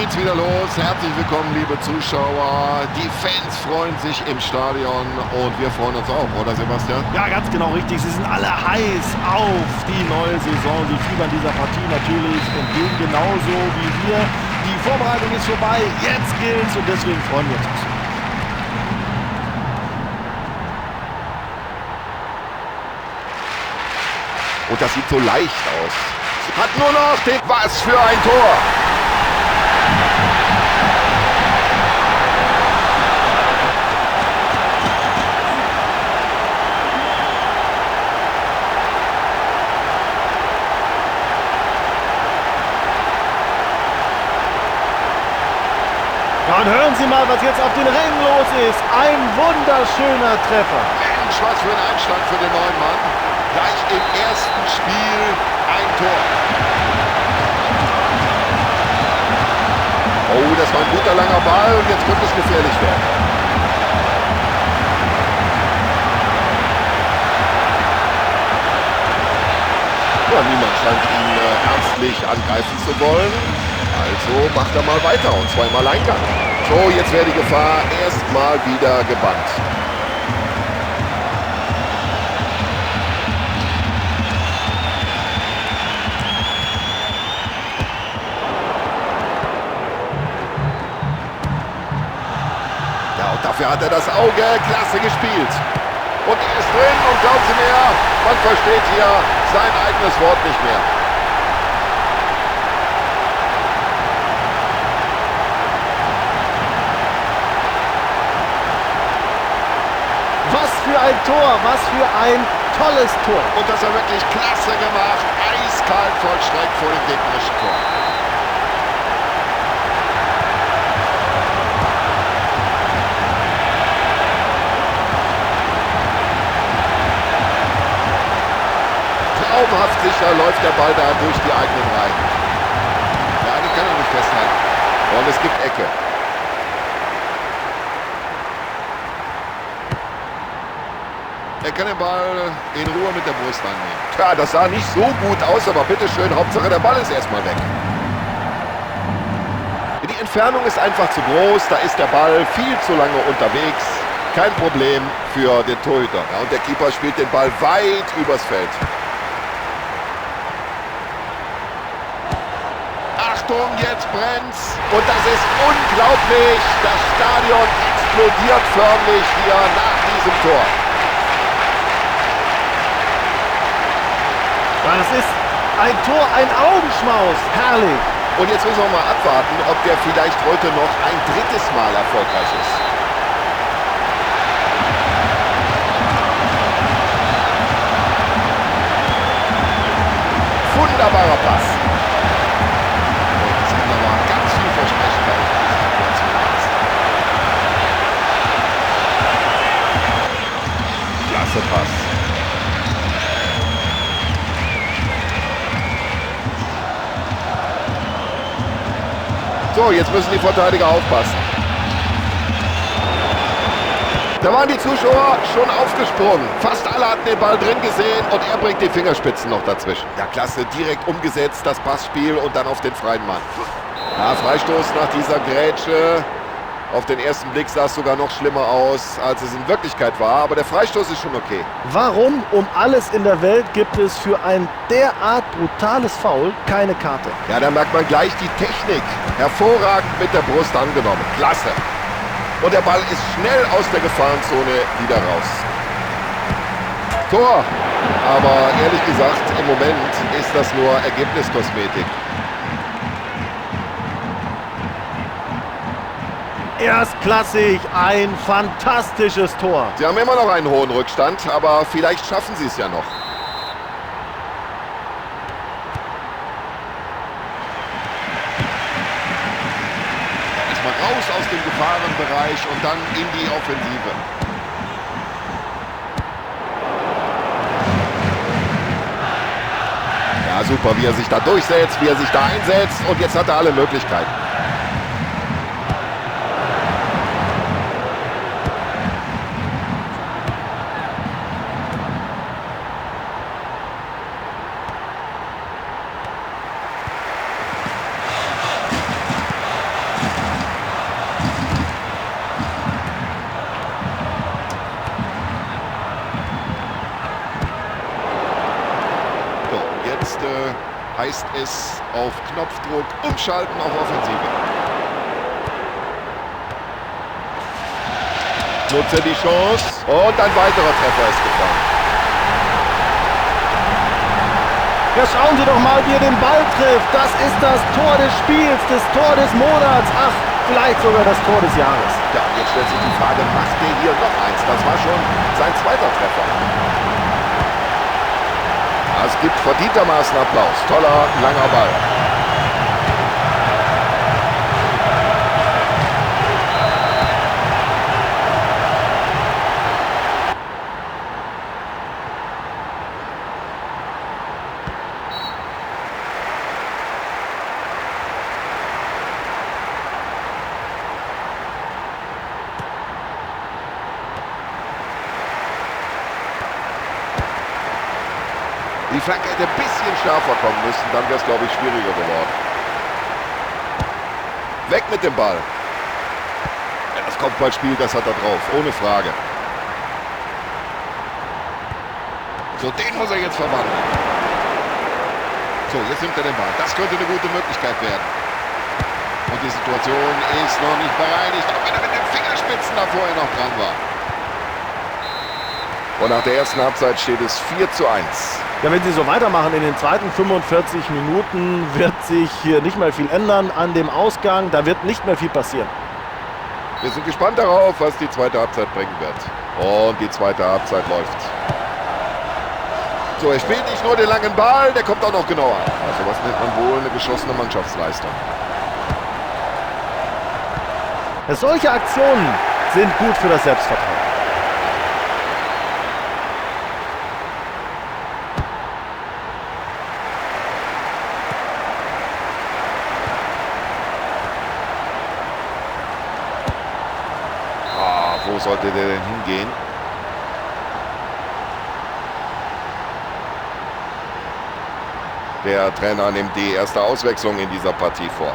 geht's wieder los. Herzlich willkommen, liebe Zuschauer. Die Fans freuen sich im Stadion und wir freuen uns auch, oder Sebastian? Ja, ganz genau richtig. Sie sind alle heiß auf die neue Saison. Sie fiebern dieser Partie natürlich entgegen, genauso wie wir. Die Vorbereitung ist vorbei, jetzt gilt's und deswegen freuen wir uns. Und das sieht so leicht aus. Hat nur noch den... Was für ein Tor! Ja, und hören Sie mal, was jetzt auf den Rängen los ist. Ein wunderschöner Treffer. Mensch, was für ein Einstand für den neuen Mann. Gleich im ersten Spiel ein Tor. Oh, das war ein guter langer Ball und jetzt könnte es gefährlich werden. Ja, niemand scheint ihn ernstlich angreifen zu wollen. Also macht er mal weiter und zweimal Eingang. So, jetzt wäre die Gefahr erstmal wieder gebannt. Ja, und dafür hat er das Auge. Klasse gespielt. Und er ist drin und glauben Sie mir, man versteht hier sein eigenes Wort nicht mehr. Was für ein Tor, was für ein tolles Tor. Und das hat er wirklich klasse gemacht. Eiskalt vollstreckt vor dem gegnerischen Tor. Traumhaft sicher läuft der Ball da durch die eigenen Reihen. Ja, den kann er nicht festhalten. Und es gibt Ecke. Er kann den Ball in Ruhe mit der Brust annehmen. Tja, das sah nicht so gut aus, aber bitteschön, Hauptsache der Ball ist erstmal weg. Die Entfernung ist einfach zu groß, da ist der Ball viel zu lange unterwegs. Kein Problem für den Torhüter. Ja, und der Keeper spielt den Ball weit übers Feld. Achtung, jetzt brennt's. Und das ist unglaublich. Das Stadion explodiert förmlich hier nach diesem Tor. Ja, das ist ein Tor, ein Augenschmaus. Herrlich. Und jetzt müssen wir mal abwarten, ob der vielleicht heute noch ein drittes Mal erfolgreich ist. Wunderbarer Pass. Das kann aber ganz viel versprechen, weil ich diese Situation ist. Klasse Pass. So, jetzt müssen die Verteidiger aufpassen. Da waren die Zuschauer schon aufgesprungen. Fast alle hatten den Ball drin gesehen und er bringt die Fingerspitzen noch dazwischen. Ja, klasse, direkt umgesetzt, das Passspiel und dann auf den freien Mann. Ja, Freistoß nach dieser Grätsche. Auf den ersten Blick sah es sogar noch schlimmer aus, als es in Wirklichkeit war. Aber der Freistoß ist schon okay. Warum um alles in der Welt gibt es für ein derart brutales Foul keine Karte? Ja, da merkt man gleich die Technik. Hervorragend mit der Brust angenommen. Klasse. Und der Ball ist schnell aus der Gefahrenzone wieder raus. Tor. Aber ehrlich gesagt, im Moment ist das nur Ergebniskosmetik. Erstklassig, ein fantastisches Tor. Sie haben immer noch einen hohen Rückstand, aber vielleicht schaffen sie es ja noch. Erstmal raus aus dem Gefahrenbereich und dann in die Offensive. Ja, super, wie er sich da durchsetzt, wie er sich da einsetzt und jetzt hat er alle Möglichkeiten. heißt es auf Knopfdruck umschalten auf Offensive. Nutze die Chance und ein weiterer Treffer ist gefallen. Ja, schauen Sie doch mal, wie er den Ball trifft. Das ist das Tor des Spiels, das Tor des Monats. Ach, vielleicht sogar das Tor des Jahres. Ja, jetzt stellt sich die Frage, macht der hier noch eins? Das war schon sein zweiter Treffer. Es gibt verdientermaßen Applaus. Toller, langer Ball. Die Flanke hätte ein bisschen schärfer kommen müssen, dann wäre es, glaube ich, schwieriger geworden. Weg mit dem Ball. Ja, das Kopfballspiel, das hat er drauf, ohne Frage. So, den muss er jetzt verwandeln. So, jetzt nimmt er den Ball. Das könnte eine gute Möglichkeit werden. Und die Situation ist noch nicht bereinigt, auch wenn er mit den Fingerspitzen da vorher noch dran war. Und nach der ersten Halbzeit steht es 4:1. Ja, wenn Sie so weitermachen in den zweiten 45 Minuten, wird sich hier nicht mehr viel ändern an dem Ausgang. Da wird nicht mehr viel passieren. Wir sind gespannt darauf, was die zweite Halbzeit bringen wird. Und die zweite Halbzeit läuft. So, er spielt nicht nur den langen Ball, der kommt auch noch genauer. Also was nennt man wohl eine geschossene Mannschaftsleistung. Ja, solche Aktionen sind gut für das Selbstvertrauen. Wo sollte der denn hingehen? Der Trainer nimmt die erste Auswechslung in dieser Partie vor.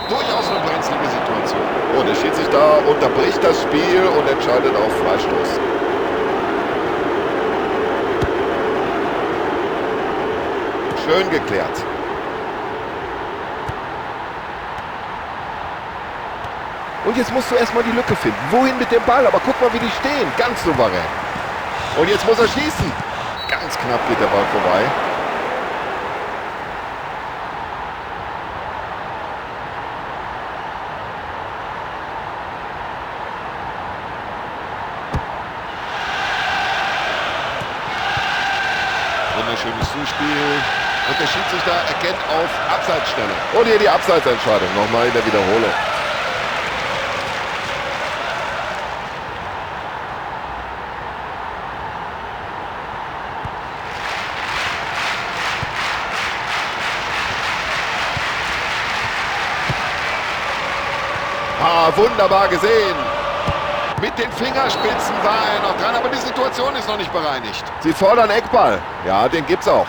Durchaus eine brenzlige Situation. Und der Schiedsrichter unterbricht das Spiel und entscheidet auf Freistoß. Schön geklärt. Und jetzt musst du erstmal die Lücke finden. Wohin mit dem Ball? Aber guck mal, wie die stehen. Ganz souverän. Und jetzt muss er schießen. Ganz knapp geht der Ball vorbei. Wunderschönes Zuspiel. Und der Schiedsrichter erkennt auf Abseitsstelle. Und hier die Abseitsentscheidung. Nochmal in der Wiederholung. Wunderbar gesehen. Mit den Fingerspitzen war er noch dran, aber die Situation ist noch nicht bereinigt. Sie fordern Eckball. Ja, den gibt's auch.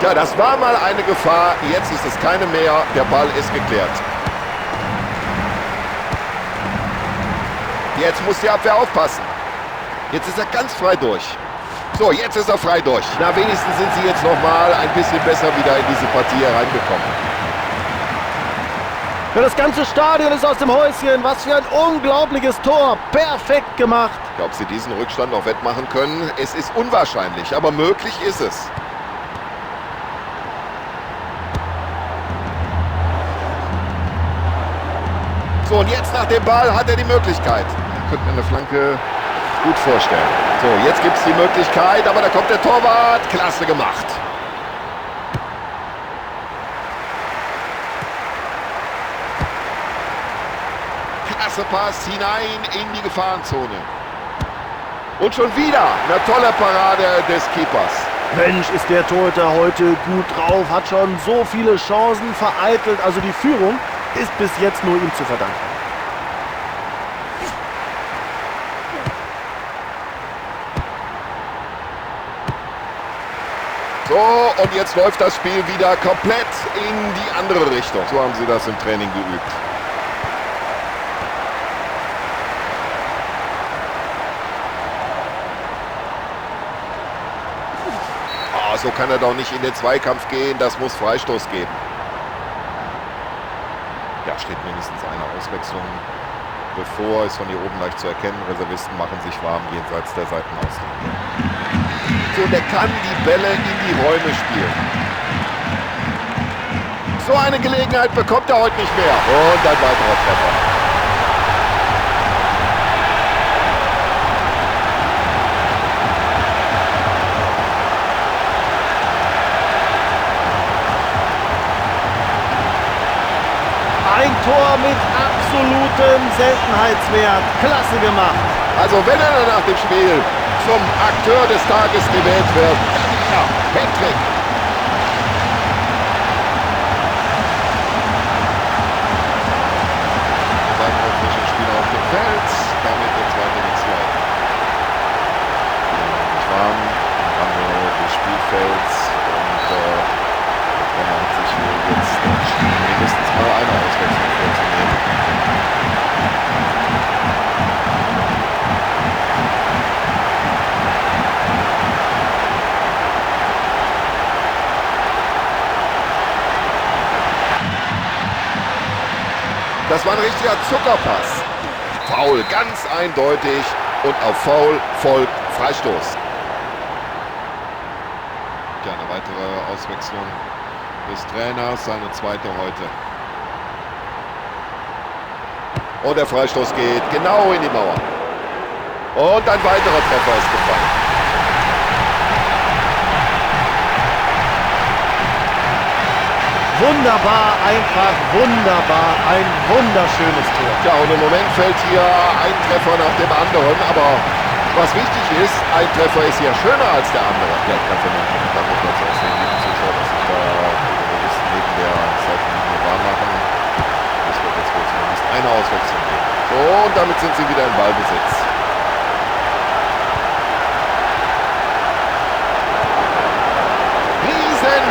Ja, das war mal eine Gefahr. Jetzt ist es keine mehr. Der Ball ist geklärt. Jetzt muss die Abwehr aufpassen. Jetzt ist er ganz frei durch. So, jetzt ist er frei durch. Na, wenigstens sind sie jetzt noch mal ein bisschen besser wieder in diese Partie hereingekommen. Ja, das ganze Stadion ist aus dem Häuschen. Was für ein unglaubliches Tor. Perfekt gemacht. Ich glaube, ob sie diesen Rückstand noch wettmachen können, es ist unwahrscheinlich, aber möglich ist es. So, und jetzt nach dem Ball hat er die Möglichkeit. Da könnte man eine Flanke gut vorstellen. So, jetzt gibt es die Möglichkeit, aber da kommt der Torwart. Klasse gemacht. Klasse Pass hinein in die Gefahrenzone. Und schon wieder eine tolle Parade des Keepers. Mensch, ist der Torhüter heute gut drauf, hat schon so viele Chancen vereitelt. Also die Führung ist bis jetzt nur ihm zu verdanken. So, und jetzt läuft das Spiel wieder komplett in die andere Richtung. So haben sie das im Training geübt. Oh, so kann er doch nicht in den Zweikampf gehen. Das muss Freistoß geben. Ja, steht mindestens eine Auswechslung bevor. Ist von hier oben leicht zu erkennen. Reservisten machen sich warm jenseits der Seitenauslinie. So, der kann die Bälle in die Räume spielen. So eine Gelegenheit bekommt er heute nicht mehr. Und ein weiterer Treffer. Ein Tor mit absolutem Seltenheitswert. Klasse gemacht. Also wenn er nach dem Spiel zum Akteur des Tages gewählt wird, ja, Hattrick. Weitere frische Spieler auf dem Feld, damit der zweite Wechsel. Nicht warm, am Rande des Spielfelds und man hat sich wohl jetzt entschieden, mindestens mal eine Auswechslung vorzunehmen. Das war ein richtiger Zuckerpass. Foul, ganz eindeutig. Und auf Foul folgt Freistoß. Ja, eine weitere Auswechslung des Trainers, seine zweite heute. Und der Freistoß geht genau in die Mauer. Und ein weiterer Treffer ist gefallen. Wunderbar, einfach wunderbar, ein wunderschönes Tor. Ja, und im Moment fällt hier ein Treffer nach dem anderen, aber was wichtig ist, ein Treffer ist hier schöner als der andere. Ja, ich kann für den Platz aus den lieben Zuschauern, dass sich da Journalisten neben der Seitenlinie warm machen. Es wird jetzt wohl zumindest eine Auswechslung geben. So, und damit sind sie wieder im Ballbesitz.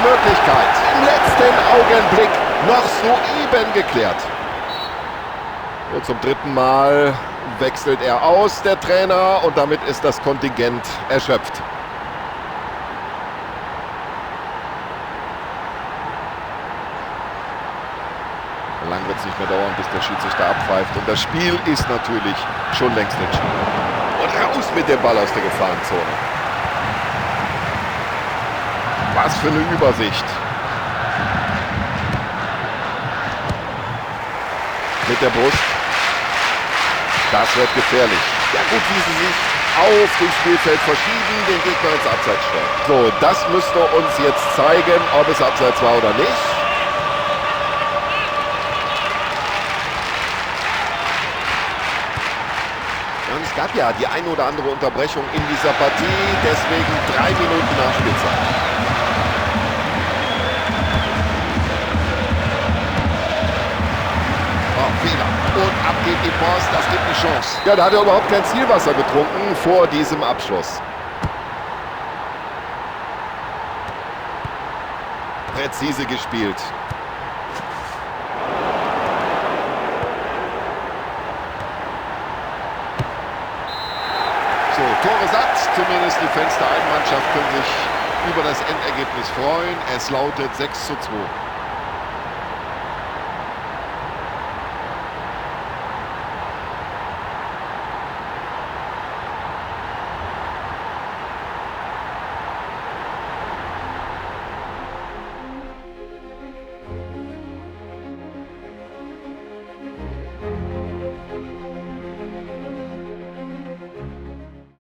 Möglichkeit. Im letzten Augenblick noch soeben geklärt. Und zum dritten Mal wechselt er aus, der Trainer, und damit ist das Kontingent erschöpft. Lang wird es nicht mehr dauern, bis der Schiedsrichter abpfeift. Und das Spiel ist natürlich schon längst entschieden. Und raus mit dem Ball aus der Gefahrenzone. Was für eine Übersicht. Mit der Brust. Das wird gefährlich. Ja gut, wie sie sich auf dem Spielfeld verschieben, den Gegner ins Abseits stellen. So, das müsste uns jetzt zeigen, ob es Abseits war oder nicht. Und es gab ja die eine oder andere Unterbrechung in dieser Partie, deswegen 3 Minuten Nachspielzeit. Und ab geht die Post, das gibt eine Chance. Ja, da hat er überhaupt kein Zielwasser getrunken vor diesem Abschluss. Präzise gespielt. So, Tore satt. Zumindest die Fans der einen Mannschaft können sich über das Endergebnis freuen. Es lautet 6:2.